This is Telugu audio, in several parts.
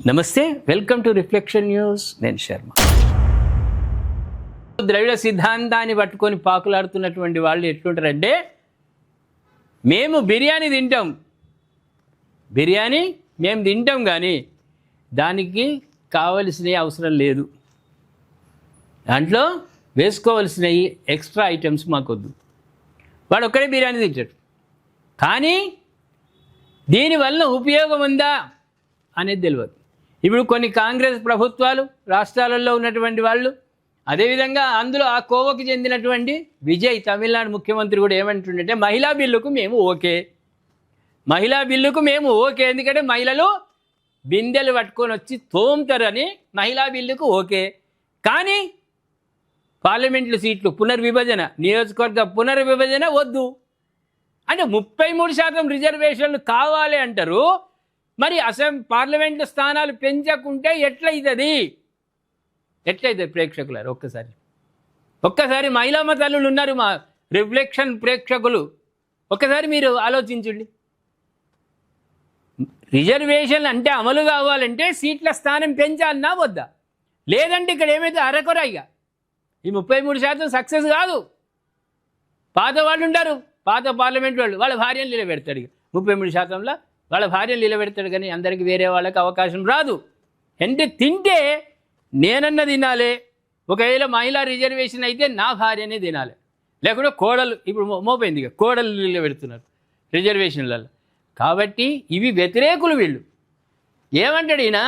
నమస్తే, వెల్కమ్ టు రిఫ్లెక్షన్ న్యూస్. నేను శర్మ. ద్రవిడ సిద్ధాంతాన్ని పట్టుకొని పాకులాడుతున్నటువంటి వాళ్ళు ఎట్లుంటారంటే, మేము బిర్యానీ తింటాం కానీ దానికి కావలసినవి అవసరం లేదు, దాంట్లో వేసుకోవలసినవి ఎక్స్ట్రా ఐటమ్స్ మాకొద్దు. వాడు ఒక్కడే బిర్యానీ తింటాడు, కానీ దీనివల్ల ఉపయోగం ఉందా అనేది తెలియదు. ఇప్పుడు కొన్ని కాంగ్రెస్ ప్రభుత్వాలు రాష్ట్రాలలో ఉన్నటువంటి వాళ్ళు, అదేవిధంగా అందులో ఆ కోవకు చెందినటువంటి విజయ్ తమిళనాడు ముఖ్యమంత్రి కూడా ఏమంటుండే, మహిళా బిల్లుకు మేము ఓకే, ఎందుకంటే మహిళలు బిందెలు పట్టుకొని వచ్చి తోముతారని మహిళా బిల్లుకు ఓకే. కానీ పార్లమెంట్లు సీట్లు పునర్విభజన, నియోజకవర్గ పునర్విభజన వద్దు అంటే 33% రిజర్వేషన్లు కావాలి అంటారు. మరి పార్లమెంటు స్థానాలు పెంచకుంటే ఎట్లయితుంది? ప్రేక్షకులారు ఒక్కసారి మహిళా తల్లులు ఉన్నారు, మా రిఫ్లెక్షన్ ప్రేక్షకులు, ఒక్కసారి మీరు ఆలోచించండి. రిజర్వేషన్లు అంటే అమలు కావాలంటే సీట్ల స్థానం పెంచాలన్నా వద్దా? లేదంటే ఇక్కడ ఏమైతే అరకొరాయిగా ఈ 33% సక్సెస్ కాదు. పాత వాళ్ళు ఉంటారు, పాత పార్లమెంట్ వాళ్ళు, వాళ్ళ భార్యను నిలబెడతాడు. 33%లో వాళ్ళ భార్యను నిలబెడతాడు, కానీ అందరికీ వేరే వాళ్ళకి అవకాశం రాదు. అంటే తింటే నేనన్న తినాలి. ఒకవేళ మహిళా రిజర్వేషన్ అయితే నా భార్యనే తినాలి, లేకుంటే కోడలు, ఇప్పుడు మోపోయింది ఇక కోడలు నిలబెడుతున్నారు రిజర్వేషన్లలో. కాబట్టి ఇవి వ్యతిరేకులు వీళ్ళు. ఏమంటాడు ఈయన,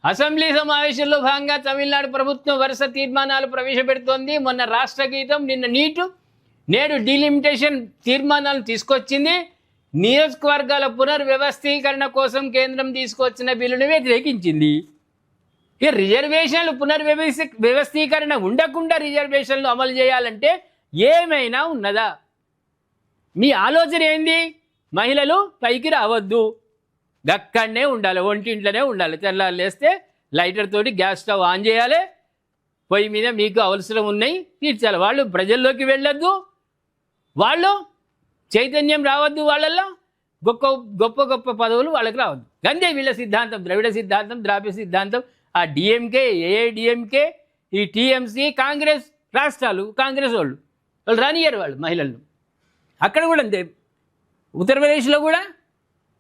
అసెంబ్లీ సమావేశంలో భాగంగా తమిళనాడు ప్రభుత్వం వరుస తీర్మానాలు ప్రవేశపెడుతోంది. మొన్న రాష్ట్ర గీతం, నిన్న నీటు, నేడు డీలిమిటేషన్ తీర్మానాలు తీసుకొచ్చింది. నియోజకవర్గాల పునర్వ్యవస్థీకరణ కోసం కేంద్రం తీసుకొచ్చిన బిల్లును వ్యతిరేకించింది. ఇక రిజర్వేషన్లు వ్యవస్థీకరణ ఉండకుండా రిజర్వేషన్లు అమలు చేయాలంటే ఏమైనా ఉన్నదా? మీ ఆలోచన ఏంది? మహిళలు పైకి రావద్దు, గక్కడనే ఉండాలి, ఒంటింట్లోనే ఉండాలి. తెల్లారు లేస్తే లైటర్ తోటి గ్యాస్ స్టవ్ ఆన్ చేయాలి, పొయ్యి మీద మీకు అవసరం ఉన్నాయి తీర్చాలి. వాళ్ళు ప్రజల్లోకి వెళ్ళొద్దు, వాళ్ళు చైతన్యం రావద్దు, వాళ్ళల్లో గొప్ప గొప్ప పదవులు వాళ్ళకి రావద్దు. గందే వీళ్ళ సిద్ధాంతం, ద్రవిడ సిద్ధాంతం, ద్రావిడ సిద్ధాంతం. ఆ డిఎంకే, ఏఐడిఎంకే, ఈ టీఎంసీ, కాంగ్రెస్ రాష్ట్రాలు, కాంగ్రెస్ వాళ్ళు రానియరు వాళ్ళు మహిళలను. అక్కడ కూడా అంతే, ఉత్తరప్రదేశ్లో కూడా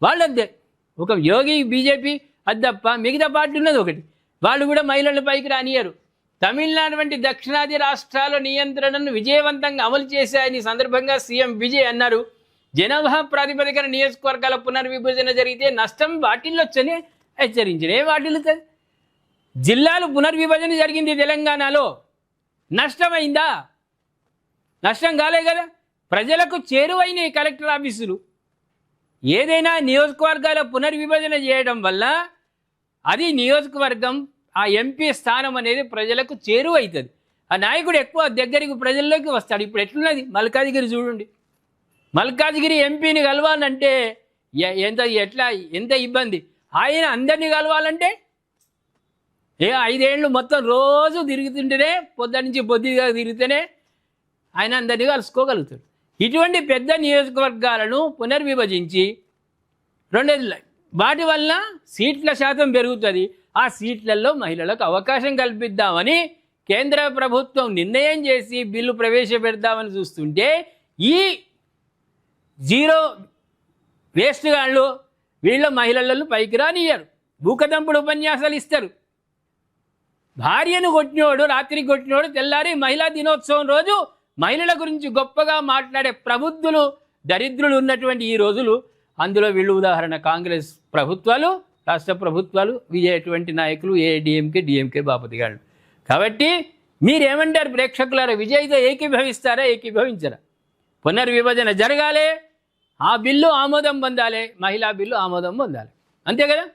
వాళ్ళు అంతే. ఒక యోగి బీజేపీ అద్దప్ప మిగతా పార్టీ ఉన్నది ఒకటి, వాళ్ళు కూడా మహిళల పైకి రానియరు. తమిళనాడు వంటి దక్షిణాది రాష్ట్రాల నియంత్రణను విజయవంతంగా అమలు చేశాయని సందర్భంగా సీఎం విజయ్ అన్నారు. జనాభా ప్రాతిపదికన నియోజకవర్గాల పునర్విభజన జరిగితే నష్టం వాటిల్లొచ్చని హెచ్చరించిన. ఏ వాటిల్లుతుంది? జిల్లాలు పునర్విభజన జరిగింది తెలంగాణలో, నష్టమైందా? నష్టం కాలే కదా. ప్రజలకు చేరువైన కలెక్టర్ ఆఫీసులు. ఏదైనా నియోజకవర్గాల పునర్విభజన చేయడం వల్ల అది నియోజకవర్గం, ఆ ఎంపీ స్థానం అనేది ప్రజలకు చేరువవుతుంది. ఆ నాయకుడు ఎక్కువ దగ్గరికి ప్రజల్లోకి వస్తాడు. ఇప్పుడు ఎట్లున్నది మల్కాజిగిరి చూడండి, మల్కాజిగిరి ఎంపీని కలవాలంటే ఎంత ఇబ్బంది. ఆయన అందరినీ కలవాలంటే 5 ఏళ్ళు మొత్తం రోజు తిరుగుతుంటేనే, పొద్దు నుంచి పొద్దుగా తిరిగితేనే ఆయన అందరినీ కలుసుకోగలుగుతాడు. ఇటువంటి పెద్ద నియోజకవర్గాలను పునర్విభజించి వాటి వల్ల సీట్ల శాతం పెరుగుతుంది. ఆ సీట్లలో మహిళలకు అవకాశం కల్పిద్దామని కేంద్ర ప్రభుత్వం నిర్ణయం చేసి బిల్లు ప్రవేశపెడదామని చూస్తుంటే, ఈ జీరో వేస్ట్ గాళ్ళు వీళ్ళ మహిళలను పైకి రానియ్యరు. భూకదంపుడు ఉపన్యాసాలు ఇస్తారు. భార్యను కొట్టినోడు, రాత్రి కొట్టినోడు తెల్లారి మహిళా దినోత్సవం రోజు మహిళల గురించి గొప్పగా మాట్లాడే ప్రబుద్ధులు, దరిద్రులు ఉన్నటువంటి ఈ రోజులు, అందులో వీళ్ళు ఉదాహరణ. కాంగ్రెస్ ప్రభుత్వాలు, రాష్ట్ర ప్రభుత్వాలు, విజయటువంటి నాయకులు, ఏఐడిఎంకే, డిఎంకే బాపతి గారు. కాబట్టి మీరేమంటారు ప్రేక్షకులారా? విజయ్తో ఏకీభవిస్తారా, ఏకీభవించరా? పునర్విభజన జరగాలి, ఆ బిల్లు ఆమోదం పొందాలి, మహిళా బిల్లు ఆమోదం పొందాలి, అంతే కదా.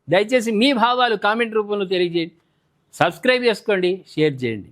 దయచేసి మీ భావాలు కామెంట్ రూపంలో తెలియజేయండి. సబ్స్క్రైబ్ చేసుకోండి, షేర్ చేయండి.